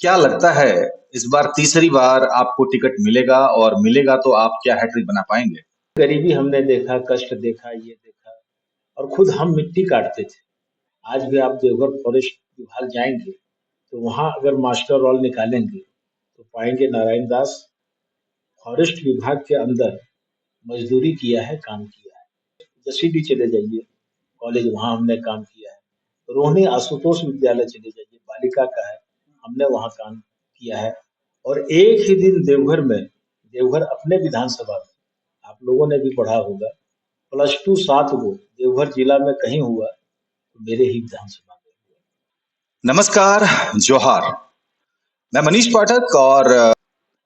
क्या लगता है इस बार तीसरी बार आपको टिकट मिलेगा और मिलेगा तो आप क्या हैट्रिक बना पाएंगे? गरीबी हमने देखा, कष्ट देखा, ये देखा और खुद हम मिट्टी काटते थे। आज भी आप देवघर फॉरेस्ट विभाग जाएँगे, तो वहाँ अगर मास्टर रोल निकालेंगे, तो पाएँगे नारायण दास फॉरेस्ट विभाग के अंदर मज़दूरी किया है, काम किया है। जसीडीह चले जाइए, कॉलेज वहाँ हमने काम किया है। रोहिणी आशुतोष विद्यालय चले जाइए, बालिका का है, हमने वहाँ काम किया है। और एक ही दिन देवघर में, देवघर अपने विधानसभा में, आप लोगों ने भी पढ़ा होगा, +2 7 गो देवघर जिला में कहीं हुआ, तो मेरे ही विधानसभा में हुआ। नमस्कार, जोहार। मैं मनीष पाठक और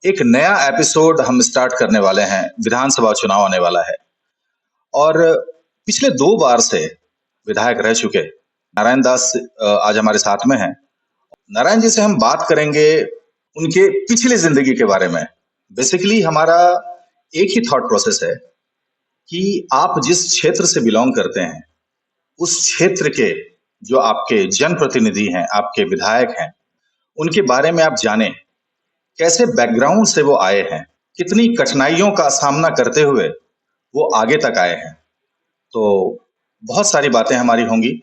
एक नया एपिसोड हम स्टार्ट करने वाले हैं। विधानसभा चुनाव आने वाला है और पिछले 2 बार से विधायक रह चुके नारायण दास आज हमारे साथ में हैं। नारायण जी से हम बात करेंगे उनके पिछली जिंदगी के बारे में। बेसिकली हमारा एक ही थॉट प्रोसेस है कि आप जिस क्षेत्र से बिलोंग करते हैं उस क्षेत्र के जो आपके जनप्रतिनिधि हैं, आपके विधायक हैं, उनके बारे में आप जानें। कैसे बैकग्राउंड से वो आए हैं, कितनी कठिनाइयों का सामना करते हुए वो आगे तक आए हैं। तो बहुत सारी बातें हमारी होंगी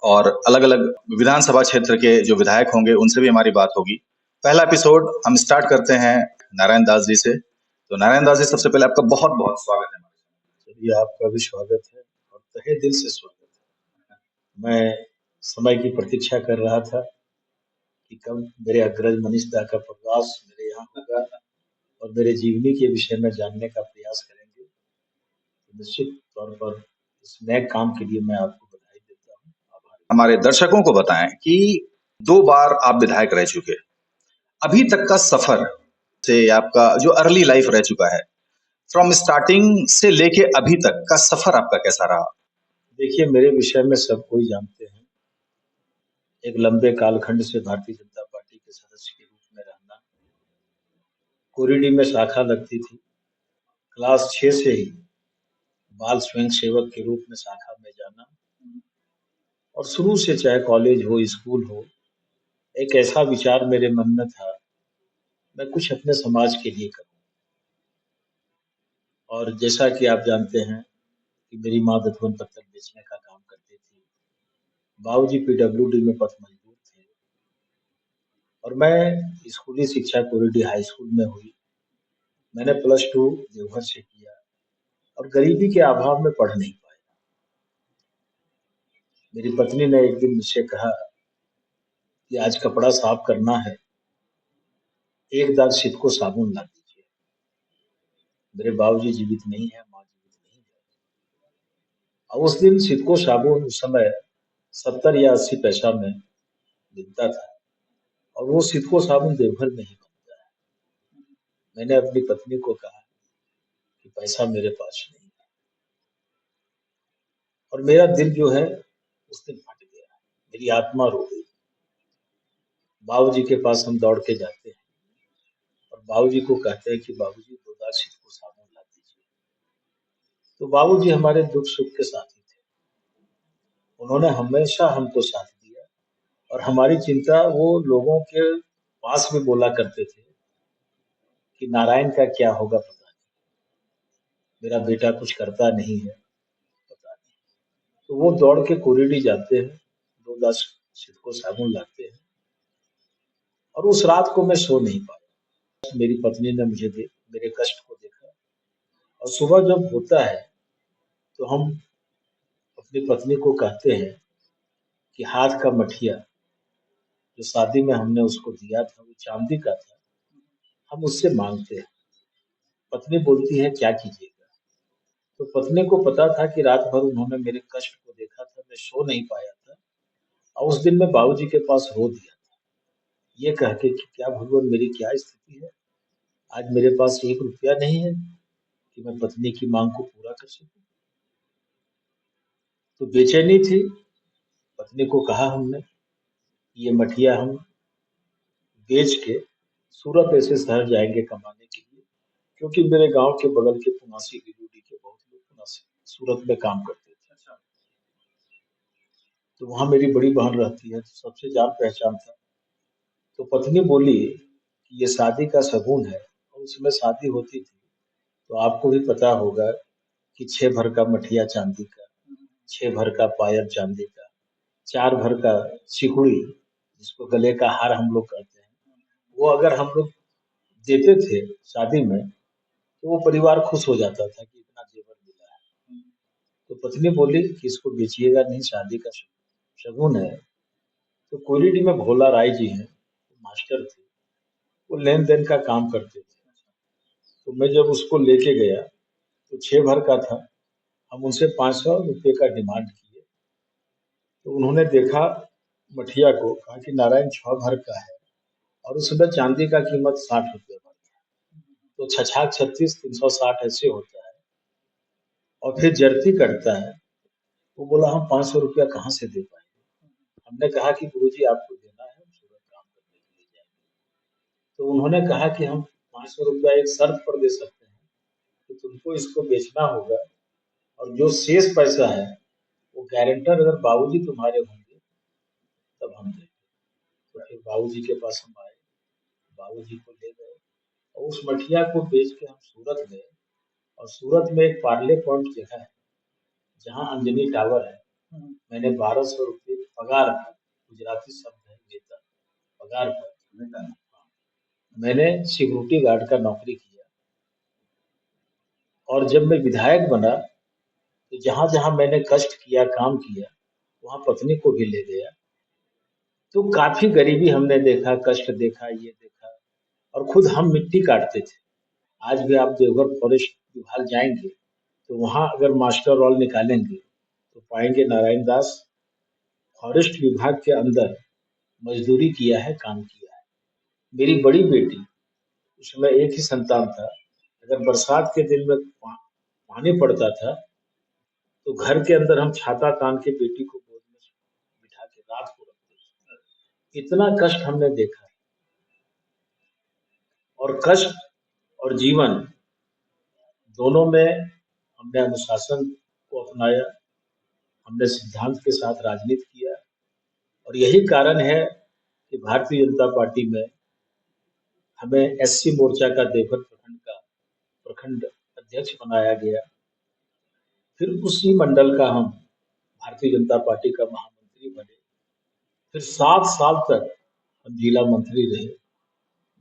और अलग अलग विधानसभा क्षेत्र के जो विधायक होंगे उनसे भी हमारी बात होगी। पहला एपिसोड हम स्टार्ट करते हैं नारायण दास जी से। तो नारायण दास जी, सबसे पहले आपका बहुत बहुत स्वागत है। चलिए, आपका भी स्वागत है और तहे दिल से स्वागत है। मैं समय की प्रतीक्षा कर रहा था कि कब मेरे अग्रज मनीष दा का प्रवास मेरे यहाँ होगा और मेरे जीवनी के विषय में जानने का प्रयास करेंगे। तो निश्चित तौर पर इस नए काम के लिए मैं आपको बधाई देता हूँ। आभार। हमारे दर्शकों को बताएं कि 2 बार आप विधायक रह चुके, अभी तक का सफर से आपका जो अर्ली लाइफ रह चुका है, फ्रॉम स्टार्टिंग से लेके अभी तक का सफर आपका कैसा रहा? देखिए, मेरे विषय में सब कोई जानते हैं। एक लंबे कालखंड से भारतीय जनता पार्टी के सदस्य के रूप में रहना, कोरिडी में शाखा लगती थी, क्लास 6 से ही बाल स्वयं सेवक के रूप में शाखा में जाना और शुरू से चाहे कॉलेज हो, स्कूल हो, एक ऐसा विचार मेरे मन में था, मैं कुछ अपने समाज के लिए करूँ। और जैसा कि आप जानते हैं कि मेरी माँ दतवन पत्तल बेचने का काम करती थी, बाबूजी पीडब्ल्यूडी में पथ मजदूर थे और मैं स्कूली शिक्षा कोरिडी हाई स्कूल में हुई। मैंने +2 देवघर से किया और गरीबी के अभाव में पढ़ नहीं पाया। मेरी पत्नी ने एक दिन मुझसे कहा कि आज कपड़ा साफ करना है, 1 दाग सिदको साबुन ला दीजिए। मेरे बाबूजी जीवित नहीं है, माँ जीवित नहीं है। और उस दिन सिदको साबुन उस समय 70 या 80 पैसा में मिलता था और वो सिदको साबुन देवघर में ही बनता है। मैंने अपनी पत्नी को कहा कि पैसा मेरे पास नहीं है और मेरा दिल जो है उस दिन फट गया, मेरी आत्मा रो गई। बाबूजी के पास हम दौड़ के जाते हैं और बाबूजी को कहते हैं कि बाबूजी 2 दाग सिदको साबुन ला दीजिए। तो बाबूजी हमारे दुख सुख के साथी थे, उन्होंने हमेशा हमको साथ दिया और हमारी चिंता वो लोगों के पास में बोला करते थे कि नारायण का क्या होगा पता नहीं, मेरा बेटा कुछ करता नहीं है, पता नहीं। तो वो दौड़ के कोरिडी जाते हैं, 2 दाग सिदको साबुन लाते हैं और उस रात को मैं सो नहीं पाया। मेरी पत्नी ने मेरे कष्ट को देखा और सुबह जब होता है तो हम अपनी पत्नी को कहते हैं कि हाथ का मठिया जो शादी में हमने उसको दिया था वो चांदी का था, हम उससे मांगते हैं। पत्नी बोलती है क्या कीजिएगा? तो पत्नी को पता था कि रात भर उन्होंने मेरे कष्ट को देखा था, मैं सो नहीं पाया था और उस दिन मैं बाबूजी के पास रो दिया था, ये कह के कि क्या भगवान मेरी क्या स्थिति है? आज मेरे पास 1 रुपया नहीं है कि मैं पत्नी की मांग को पूरा कर सकूं। तो बेचैनी थी, पत्नी को कहा हमने ये मठिया हम बेच के सूरत ऐसे शहर जाएंगे कमाने के लिए, क्योंकि मेरे गांव के बगल के पुनासी गिरिडीह के बहुत लोग पुनासी सूरत में काम करते थे। तो वहां मेरी बड़ी बहन रहती है, तो सबसे जान पहचान था। तो पत्नी बोली कि ये शादी का शगुन है, और उसमें शादी होती थी तो आपको भी पता होगा कि 6 भर का मठिया चांदी का, 6 भर का पायल चांदी का, 4 भर का सिकुड़ी, जिसको गले का हार हम लोग कहते हैं, वो अगर हम लोग देते थे शादी में, तो वो परिवार खुश हो जाता था कि इतना जेवर मिला है। तो पत्नी बोली कि इसको बेचिएगा नहीं, शादी का शगुन है। तो कोयलीडी में भोला राय जी हैं, वो मास्टर थे, वो लेन देन का काम करते थे। तो मैं जब उसको लेके गया तो 6 भर का था, हम उनसे 500 रुपये का डिमांड किए। तो उन्होंने देखा मठिया को, कहा कि नारायण 6 भर का है, और उसमें चांदी का कीमत 60 रुपये भर था। तो छछाक 36 360 ऐसे होता है, और फिर जर्ती करता है। वो बोला हम 500 रुपया कहाँ से दे पाएंगे। हमने कहा कि गुरुजी आपको देना है, हम सूरत काम करने के लिए जाएंगे। तो उन्होंने कहा कि हम 500 रुपया एक शर्त पर दे सकते हैं कि तुमको इसको बेचना होगा, और जो शेष पैसा है वो गारंटर अगर बाबूजी तुम्हारे होंगे तब हम देंगे। तो फिर बाबूजी के पास हम आए, बाबूजी को ले गए, और उस मठिया को बेच के हम सूरत गए। और सूरत में एक पार्ले पॉइंट जगह है जहाँ अंजनी टावर है। मैंने 1200 रुपये पगार पर, गुजराती शब्द है वेतन, पगार पर मैंने सिक्योरिटी गार्ड का नौकरी किया। और जब मैं विधायक बना तो जहाँ जहाँ मैंने कष्ट किया, काम किया, वहाँ पत्नी को भी ले गया। तो काफी गरीबी हमने देखा, कष्ट देखा, ये देखा, और खुद हम मिट्टी काटते थे। आज भी आप देवघर फॉरेस्ट विभाग जाएंगे तो वहाँ अगर मास्टर रोल निकालेंगे तो पाएंगे नारायण दास फॉरेस्ट विभाग के अंदर मजदूरी किया है, काम किया है। मेरी बड़ी बेटी, उसमें एक ही संतान था, अगर बरसात के दिन में पानी पड़ता था तो घर के अंदर हम छाता तान के बेटी को गोद में बिठा के रात को रखते थे। इतना कष्ट हमने देखा। और कष्ट और जीवन दोनों में हमने अनुशासन को अपनाया, हमने सिद्धांत के साथ राजनीति किया। और यही कारण है कि भारतीय जनता पार्टी में हमें एससी मोर्चा का देवघर प्रखंड का प्रखंड अध्यक्ष बनाया गया। फिर उसी मंडल का हम भारतीय जनता पार्टी का महामंत्री बने। फिर 7 साल तक हम जिला मंत्री रहे,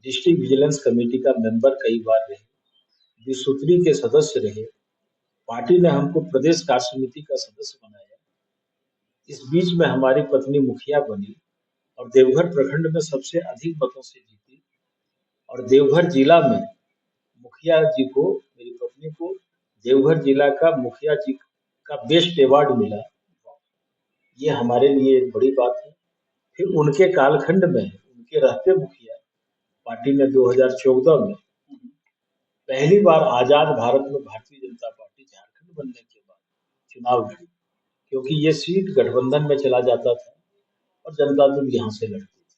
डिस्ट्रिक्ट विजिलेंस कमेटी का मेंबर कई बार रहे, विसूत्री के सदस्य रहे। पार्टी ने हमको प्रदेश कार्य समिति का सदस्य बनाया। इस बीच में हमारी पत्नी मुखिया बनी और देवघर प्रखंड में सबसे अधिक मतों से जीती। और देवघर जिला में मुखिया जी को, मेरी पत्नी को, देवघर जिला का मुखिया जी का बेस्ट अवार्ड मिला। ये हमारे लिए एक बड़ी बात है। फिर उनके कालखंड में, उनके रहते मुखिया, पार्टी ने 2014 में पहली बार आजाद भारत में भारतीय जनता पार्टी झारखंड बनने के बाद चुनाव लड़ी, क्योंकि ये सीट गठबंधन में चला जाता था और जनता दल यहाँ से लड़ती थी।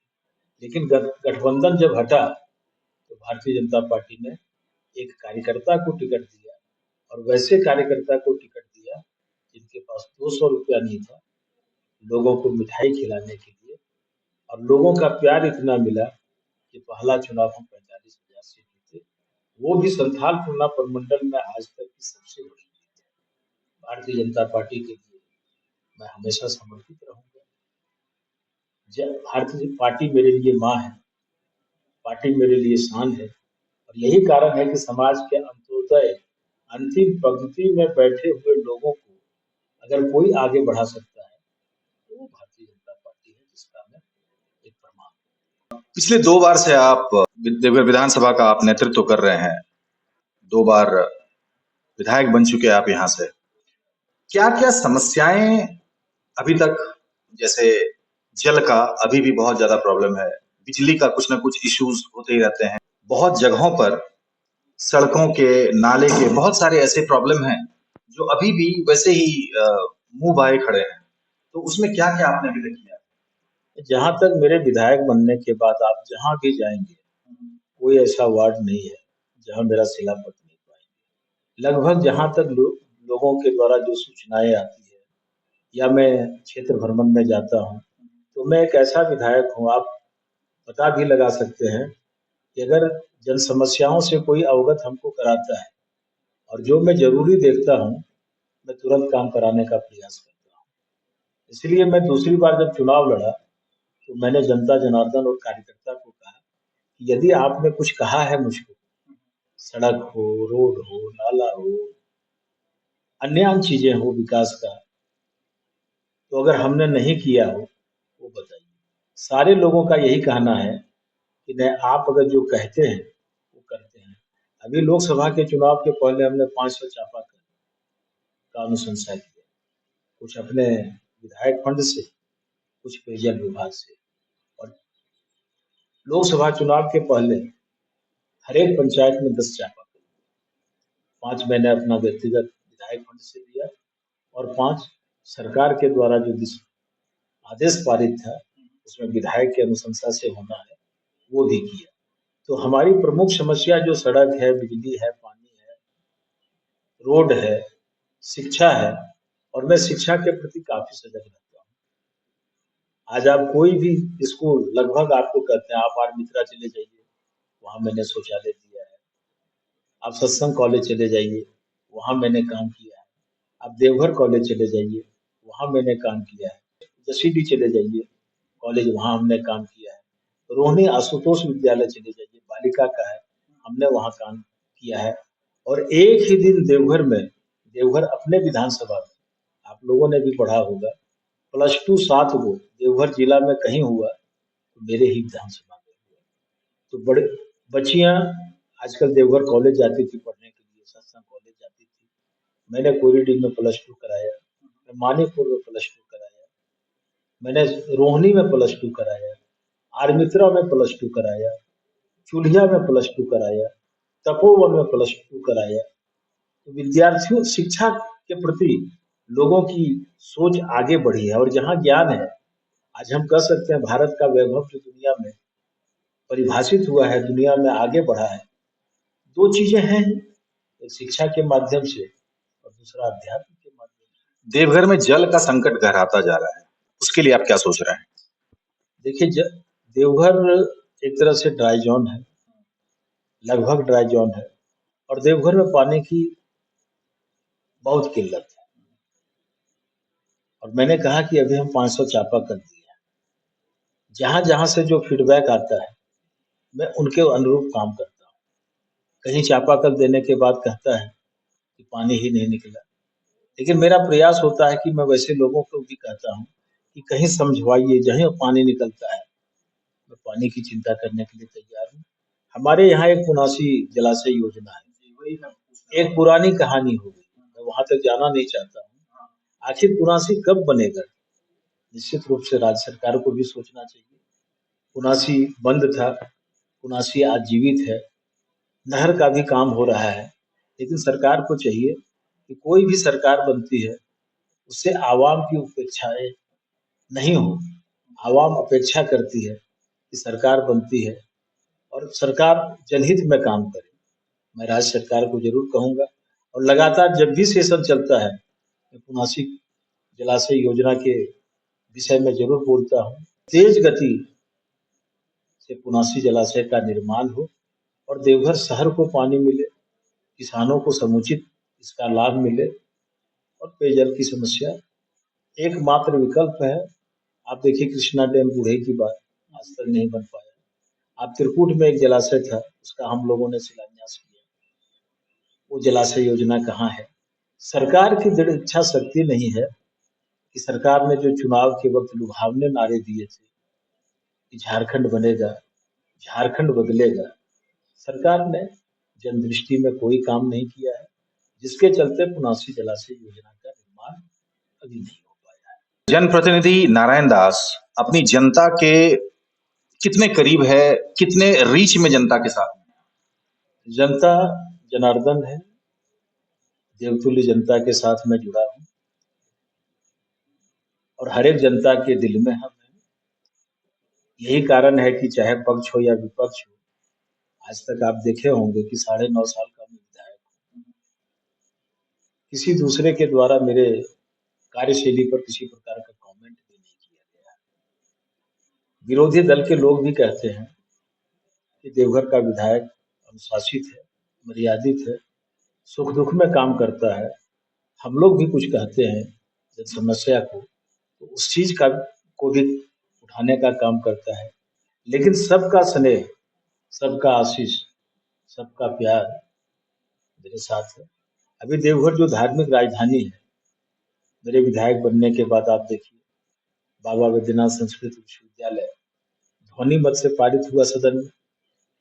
लेकिन गठबंधन जब हटा तो भारतीय जनता पार्टी ने एक कार्यकर्ता को टिकट दिया, और वैसे कार्यकर्ता को टिकट दिया जिनके पास 200 रुपया नहीं था, लोगों को मिठाई खिलाने के लिए। और लोगों का प्यार इतना मिला कि पहला चुनाव हम 45,000 से जीते, वो भी संथाल पुरना प्रमंडल में आज तक की सबसे बड़ी जीत है। भारतीय जनता पार्टी के लिए मैं हमेशा समर्पित रहूंगा। भारतीय पार्टी मेरे लिए माँ है, पार्टी मेरे लिए शान है। और यही कारण है कि समाज के अंत्योदय, अंतिम पंक्ति में बैठे हुए लोगों को अगर कोई आगे बढ़ा सकता है तो वो भारतीय जनता पार्टी है, जिसका मैं एक प्रमाण। पिछले 2 बार से आप देवघर विधानसभा का आप नेतृत्व कर रहे हैं, 2 बार विधायक बन चुके हैं आप यहाँ से। क्या क्या समस्याएं अभी तक, जैसे जल का अभी भी बहुत ज्यादा प्रॉब्लम है, बिजली का कुछ ना कुछ इश्यूज होते ही रहते हैं, बहुत जगहों पर सड़कों के, नाले के बहुत सारे ऐसे प्रॉब्लम हैं जो अभी भी वैसे ही मुंह बाए खड़े हैं। तो उसमें क्या क्या आपने अभी तक किया? जहां तक मेरे विधायक बनने के बाद आप जहां भी जाएंगे, कोई ऐसा वार्ड नहीं है जहां मेरा शिलापत नहीं पाएंगे। लगभग जहां तक लोगों के द्वारा जो सूचनाएं आती है या मैं क्षेत्र भ्रमण में जाता हूं, तो मैं एक ऐसा विधायक हूं, आप पता भी लगा सकते हैं कि अगर जन समस्याओं से कोई अवगत हमको कराता है और जो मैं ज़रूरी देखता हूँ, मैं तुरंत काम कराने का प्रयास करता हूँ। इसलिए मैं दूसरी बार जब चुनाव लड़ा, तो मैंने जनता जनार्दन और कार्यकर्ता को कहा कि यदि आपने कुछ कहा है मुझको, सड़क हो, रोड हो, नाला हो, अन्य चीज़ें हो विकास का, तो अगर हमने नहीं किया हो, वो बताइए। सारे लोगों का यही कहना है कि नहीं, आप अगर जो कहते हैं, वो करते हैं। अभी लोकसभा के चुनाव के पहले हमने 500 चापाकल का अनुशंसा किया, कुछ अपने विधायक फंड से, कुछ पेयजल विभाग से। और लोकसभा चुनाव के पहले हर एक पंचायत में 10 चापाकल, 5 मैंने अपना व्यक्तिगत विधायक फंड से दिया और 5 सरकार के द्वारा जो आदेश पारित था, उसमें विधायक की अनुशंसा से होना है, वो भी किया। तो हमारी प्रमुख समस्या जो सड़क है, बिजली है, पानी है, रोड है, शिक्षा है, और मैं शिक्षा के प्रति काफ़ी सजग रहता हूँ। आज आप कोई भी स्कूल लगभग आपको कहते हैं, आप आर मित्रा चले जाइए, वहाँ मैंने शौचालय दिया है। आप सत्संग कॉलेज चले जाइए, वहाँ मैंने काम किया है। आप देवघर कॉलेज चले जाइए, वहाँ मैंने काम किया है। जसीडीह चले जाइए, कॉलेज वहाँ हमने काम किया है। रोहिणी आशुतोष विद्यालय चले जाइए, बालिका का है, हमने वहाँ काम किया है। और एक ही दिन देवघर में, देवघर अपने विधानसभा में, आप लोगों ने भी पढ़ा होगा, +2 7 गो देवघर जिला में कहीं हुआ, तो मेरे ही विधानसभा में हुआ। तो बड़े बच्चियां आजकल देवघर कॉलेज जाती थी पढ़ने के लिए, सत्संग कॉलेज जाती थी। मैंने कोरिडी में +2 कराया, मैं मानिकपुर में +2 कराया, मैंने रोहिणी में +2 कराया, आरमित्रा में +2 कराया, चूल्हिया में +2 कराया, तपोवन में +2 कराया। तो विद्यार्थियों शिक्षा के प्रति लोगों की सोच आगे बढ़ी है, और जहाँ ज्ञान है, आज हम कह सकते हैं भारत का वैभव जो दुनिया में परिभाषित हुआ है, दुनिया में आगे बढ़ा है। 2 चीजें हैं ही, एक शिक्षा के माध्यम से और दूसरा अध्यात्म के माध्यम से। देवघर में जल का संकट गहराता जा रहा है, उसके लिए आप क्या सोच रहे हैं? देखिए, देवघर एक तरह से ड्राई जोन है, लगभग ड्राई जोन है, और देवघर में पानी की बहुत किल्लत है। और मैंने कहा कि अभी हम 500 चापाकल दिए हैं। जहाँ-जहाँ से जो फीडबैक आता है, मैं उनके अनुरूप काम करता हूँ। कहीं चापाकल देने के बाद कहता है कि पानी ही नहीं निकला। लेकिन मेरा प्रयास होता है कि मैं वैसे लोगों को भी कहता हूँ कि कहीं समझवाइए, जहीं पानी निकलता है, मैं पानी की चिंता करने के लिए तैयार हूँ। हमारे यहाँ एक पुनासी जलाशय योजना है। एक पुरानी कहानी हो गई, मैं वहाँ तक जाना नहीं चाहता हूँ। आखिर पुनासी कब बनेगा? निश्चित रूप से राज्य सरकार को भी सोचना चाहिए। पुनासी बंद था, पुनासी आज जीवित है, नहर का भी काम हो रहा है, लेकिन सरकार को चाहिए कि कोई भी सरकार बनती है, उससे आवाम की अपेक्षाएँ नहीं हो। आवाम अपेक्षा करती है कि सरकार बनती है और सरकार जनहित में काम करे। मैं राज्य सरकार को ज़रूर कहूँगा, और लगातार जब भी सेशन चलता है, मैं पुनासी जलाशय योजना के विषय में ज़रूर बोलता हूँ। तेज गति से पुनासी जलाशय का निर्माण हो और देवघर शहर को पानी मिले, किसानों को समुचित इसका लाभ मिले, और पेयजल की समस्या एकमात्र विकल्प है। आप देखिए कृष्णा डैम बूढ़े की बात आज तक नहीं बन पाया। आप त्रिकूट में एक जलाशय था, उसका हम लोगों ने शिलान्यास किया, वो जलाशय योजना कहाँ है? सरकार की दृढ़ इच्छा शक्ति नहीं है कि सरकार ने जो चुनाव के वक्त लुभावने नारे दिए थे कि झारखंड बनेगा, झारखंड बदलेगा, सरकार ने जनदृष्टि में कोई काम नहीं किया है, जिसके चलते पुनासी जलाशय योजना का निर्माण अभी नहीं हो पाया है। जनप्रतिनिधि नारायण दास अपनी जनता के कितने करीब है, कितने रीच में जनता के साथ? जनता जनार्दन है, देवतुल्य जनता के साथ मैं जुड़ा हूँ, और हर एक जनता के दिल में हम हैं। यही कारण है कि चाहे पक्ष हो या विपक्ष हो, आज तक आप देखे होंगे कि 9.5 साल का मैं विधायक हूँ। किसी दूसरे के द्वारा मेरे कार्यशैली पर किसी प्रकार का कमेंट भी नहीं किया गया। विरोधी दल के लोग भी कहते हैं कि देवघर का विधायक अनुशासित है, मर्यादित है, सुख दुख में काम करता है। हम लोग भी कुछ कहते हैं जब समस्या को, तो उस चीज का को भी उठाने का काम करता है। लेकिन सबका स्नेह, सबका आशीष, सबका प्यार मेरे साथ है। अभी देवघर जो धार्मिक राजधानी है, मेरे विधायक बनने के बाद आप देखिए, बाबा वैद्यनाथ संस्कृत विश्वविद्यालय ध्वनि मत से पारित हुआ सदन में,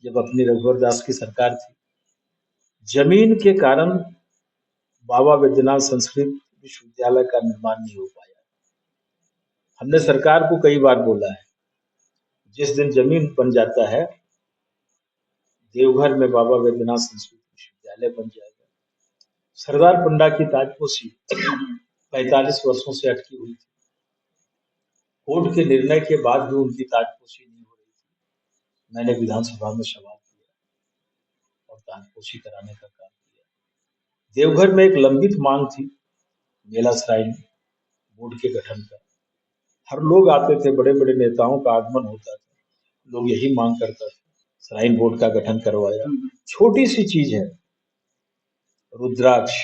जब अपनी रघुवर दास की सरकार थी। जमीन के कारण बाबा वैद्यनाथ संस्कृत विश्वविद्यालय का निर्माण नहीं हो पाया। हमने सरकार को कई बार बोला है, जिस दिन जमीन बन जाता है, देवघर में बाबा वैद्यनाथ संस्कृत विश्वविद्यालय बन जाएगा। सरदार पंडा की ताजपोशी 45 वर्षों से अटकी हुई थी। कोर्ट के निर्णय के बाद भी उनकी ताजपोशी नहीं हो रही थी। मैंने विधानसभा में सवाल किया और ताजपोशी कराने का काम किया। देवघर में एक लंबित मांग थी, मेला श्राइन बोर्ड के गठन का। हर लोग आते थे, बड़े बड़े नेताओं का आगमन होता था, लोग यही मांग करता था, श्राइन बोर्ड का गठन करवाया। छोटी सी चीज है, रुद्राक्ष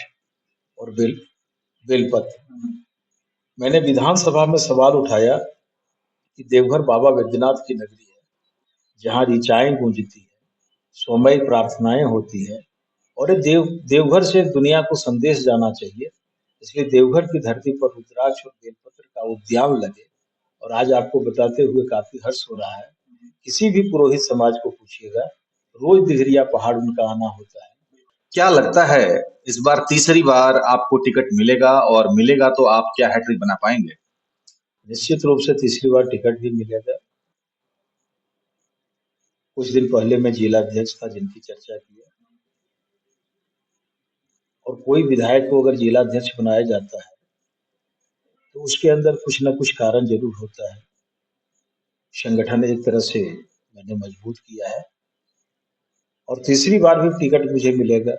और बेलपत्र। मैंने विधानसभा में सवाल उठाया कि देवघर बाबा वैद्यनाथ की नगरी है, जहाँ ऋचाएं गूंजती है, स्वमयी प्रार्थनाएं होती है, और ये देवघर से दुनिया को संदेश जाना चाहिए। इसलिए देवघर की धरती पर रुद्राक्ष और बेलपत्र का उद्यान लगे। और आज आपको बताते हुए काफी हर्ष हो रहा है, किसी भी पुरोहित समाज को पूछिएगा, रोज दिघरिया पहाड़ उनका आना होता है। क्या लगता है इस बार तीसरी बार आपको टिकट मिलेगा, और मिलेगा तो आप क्या हैट्रिक बना पाएंगे? निश्चित रूप से तीसरी बार टिकट भी मिलेगा। कुछ दिन पहले मैं जिलाध्यक्ष था, जिनकी चर्चा की है, और कोई विधायक को अगर जिलाध्यक्ष बनाया जाता है तो उसके अंदर कुछ न कुछ कारण जरूर होता है। संगठन एक तरह से मैंने मजबूत किया है, और तीसरी बार भी टिकट मुझे मिलेगा।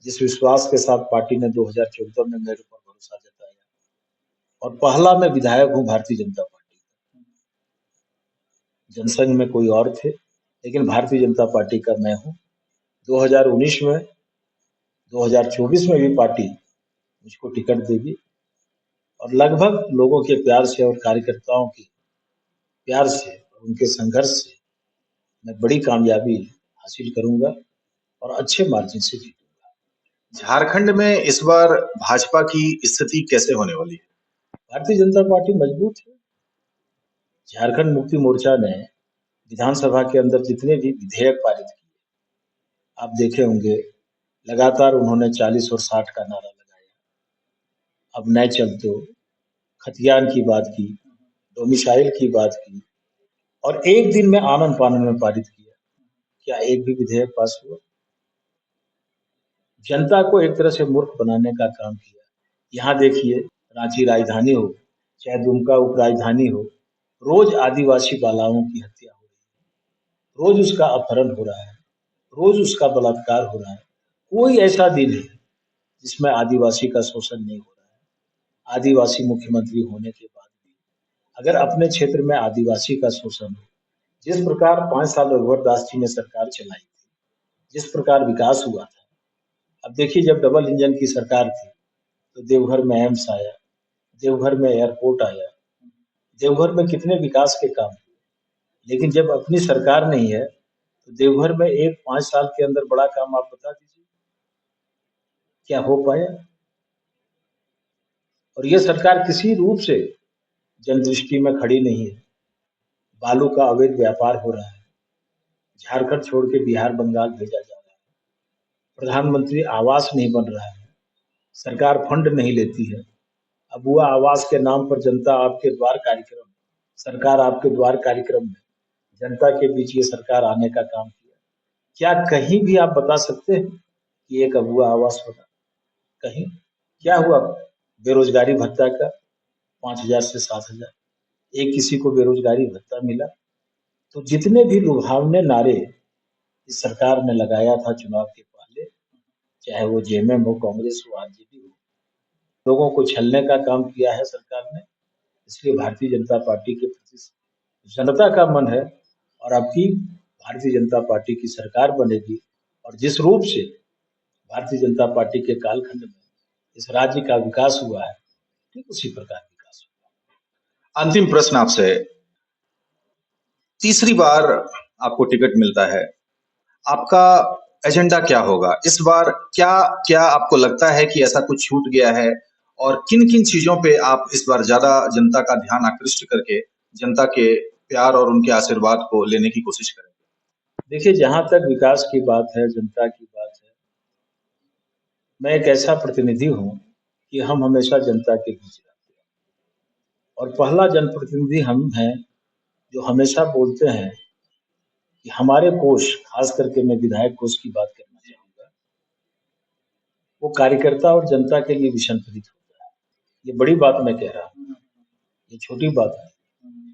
जिस विश्वास के साथ पार्टी ने 2014 में मेरे पर भरोसा जताया, और पहला मैं विधायक हूं भारतीय जनता पार्टी का। जनसंघ में कोई और थे, लेकिन भारतीय जनता पार्टी का मैं हूं। 2019 में, 2024 में भी पार्टी मुझको टिकट देगी, और लगभग लोगों के प्यार से और कार्यकर्ताओं के प्यार से और उनके संघर्ष से मैं बड़ी कामयाबी हासिल करूंगा और अच्छे मार्जिन से जीतूंगा। झारखंड में इस बार भाजपा की स्थिति कैसे होने वाली है? भारतीय जनता पार्टी मजबूत है। झारखंड मुक्ति मोर्चा ने विधानसभा के अंदर जितने भी विधेयक पारित किए, आप देखे होंगे, लगातार उन्होंने 40 और 60 का नारा लगाया। अब नए चलते खतियान की बात की, डोमिसाइल की बात की, और एक दिन में आनन फानन में पारित किया। क्या एक भी विधेयक पास हुआ? जनता को एक तरह से मूर्ख बनाने का काम किया। यहाँ देखिए, रांची राजधानी हो, चाहे दुमका उपराजधानी हो, रोज आदिवासी बालाओं की हत्या हो रही है, रोज उसका अपहरण हो रहा है, रोज उसका बलात्कार हो रहा है। कोई ऐसा दिन है जिसमें आदिवासी का शोषण नहीं हो रहा है। आदिवासी मुख्यमंत्री होने के बाद भी अगर अपने क्षेत्र में आदिवासी का शोषण हो, जिस प्रकार 5 साल रघुवर दास जी ने सरकार चलाई थी, जिस प्रकार विकास हुआ था, अब देखिए, जब डबल इंजन की सरकार थी तो देवघर में एम्स आया, देवघर में एयरपोर्ट आया, देवघर में कितने विकास के काम हुए। लेकिन जब अपनी सरकार नहीं है, तो देवघर में एक 5 साल के अंदर बड़ा काम आप बता दीजिए, क्या हो पाया? और ये सरकार किसी रूप से जनदृष्टि में खड़ी नहीं है। बालू का अवैध व्यापार हो रहा है, झारखंड छोड़ के बिहार बंगाल भेजा जा रहा है, प्रधानमंत्री आवास नहीं बन रहा है, सरकार फंड नहीं लेती है। अबुआ आवास के नाम पर जनता आपके द्वार कार्यक्रम, सरकार आपके द्वार कार्यक्रम में जनता के बीच ये सरकार आने का काम किया। क्या कहीं भी आप बता सकते हैं कि एक अबुआ आवास बना? कहीं? क्या हुआ बेरोजगारी भत्ता का? 5,000 से 7,000, एक किसी को बेरोजगारी भत्ता मिला? तो जितने भी लुभावने नारे इस सरकार ने लगाया था चुनाव के पहले, चाहे वो जेएमएम हो, कांग्रेस हो, आरजेडी हो, लोगों को छलने का काम किया है सरकार ने। इसलिए भारतीय जनता पार्टी के प्रति जनता का मन है और आपकी भारतीय जनता पार्टी की सरकार बनेगी और जिस रूप से भारतीय जनता पार्टी के कालखंड में इस राज्य का विकास हुआ है, ठीक उसी प्रकार विकास होगा। अंतिम प्रश्न आपसे, तीसरी बार आपको टिकट मिलता है, आपका एजेंडा क्या होगा इस बार? क्या क्या आपको लगता है कि ऐसा कुछ छूट गया है और किन किन चीजों पे आप इस बार ज्यादा जनता का ध्यान आकृष्ट करके जनता के प्यार और उनके आशीर्वाद को लेने की कोशिश करेंगे? देखिए, जहां तक विकास की बात है, जनता की बात है, मैं एक ऐसा प्रतिनिधि हूं कि हम हमेशा जनता के बीच रहते हैं और पहला जनप्रतिनिधि हम हैं जो हमेशा बोलते हैं कि हमारे कोष, खास करके मैं विधायक कोष की बात करना चाहूंगा, वो कार्यकर्ता और जनता के लिए विषम प्रतीत होता है। ये बड़ी बात मैं कह रहा हूँ, ये छोटी बात नहीं।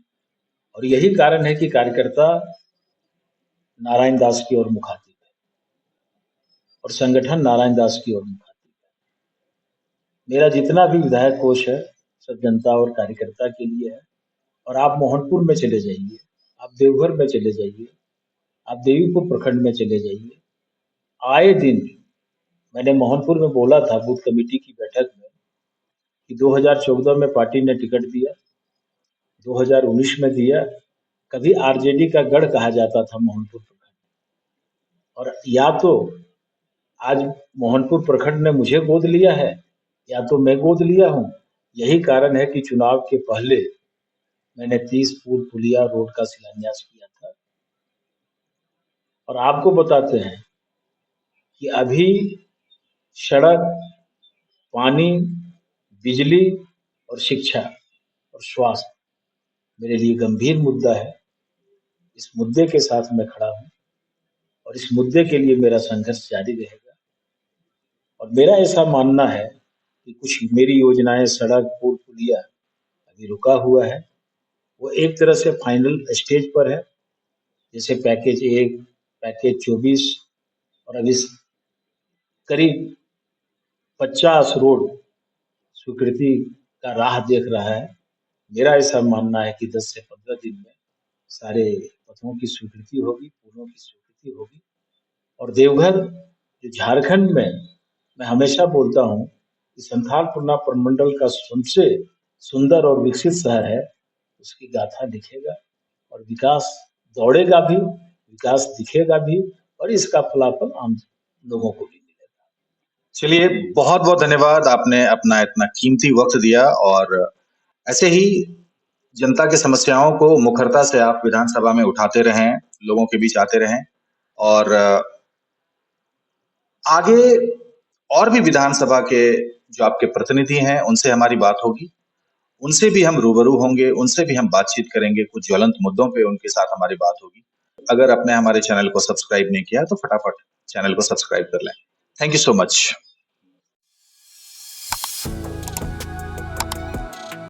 और यही कारण है कि कार्यकर्ता नारायण दास की ओर मुखातिब है और संगठन नारायण दास की ओर मुखातिब है। मेरा जितना भी विधायक कोष है, सब जनता और कार्यकर्ता के लिए है। और आप मोहनपुर में चले जाइए, आप देवघर में चले जाइए, आप देवीपुर प्रखंड में चले जाइए, आए दिन मैंने मोहनपुर में बोला था बूथ कमेटी की बैठक में कि 2014 में पार्टी ने टिकट दिया, 2019 में दिया। कभी आरजेडी का गढ़ कहा जाता था मोहनपुर प्रखंड, और या तो आज मोहनपुर प्रखंड ने मुझे गोद लिया है या तो मैं गोद लिया हूँ। यही कारण है कि चुनाव के पहले मैंने 30 पुल पुलिया रोड का शिलान्यास किया था। और आपको बताते हैं कि अभी सड़क, पानी, बिजली और शिक्षा और स्वास्थ्य मेरे लिए गंभीर मुद्दा है। इस मुद्दे के साथ मैं खड़ा हूँ और इस मुद्दे के लिए मेरा संघर्ष जारी रहेगा। और मेरा ऐसा मानना है कि कुछ मेरी योजनाएं, सड़क, पुल पुलिया अभी रुका हुआ है, वो एक तरह से फाइनल स्टेज पर है। जैसे पैकेज 1, पैकेज 24 और अभी करीब 50 रोड स्वीकृति का राह देख रहा है। मेरा ऐसा मानना है कि 10 से 15 दिन में सारे पथों की स्वीकृति होगी, पुलों की स्वीकृति होगी। और देवघर जो झारखंड में, मैं हमेशा बोलता हूँ कि संथालपुरना प्रमंडल का सबसे सुंदर और विकसित शहर है, उसकी गाथा लिखेगा और विकास दौड़ेगा भी, विकास दिखेगा भी और इसका फलाफल आम लोगों को भी मिलेगा। चलिए, बहुत बहुत धन्यवाद, आपने अपना इतना कीमती वक्त दिया और ऐसे ही जनता की समस्याओं को मुखरता से आप विधानसभा में उठाते रहें, लोगों के बीच आते रहें और आगे और भी विधानसभा के जो आपके प्रतिनिधि हैं उनसे हमारी बात होगी, उनसे भी हम रूबरू होंगे, उनसे भी हम बातचीत करेंगे, कुछ ज्वलंत मुद्दों पे उनके साथ हमारी बात होगी। अगर आपने हमारे चैनल को सब्सक्राइब नहीं किया तो फटाफट चैनल को सब्सक्राइब कर लें। Thank you so much.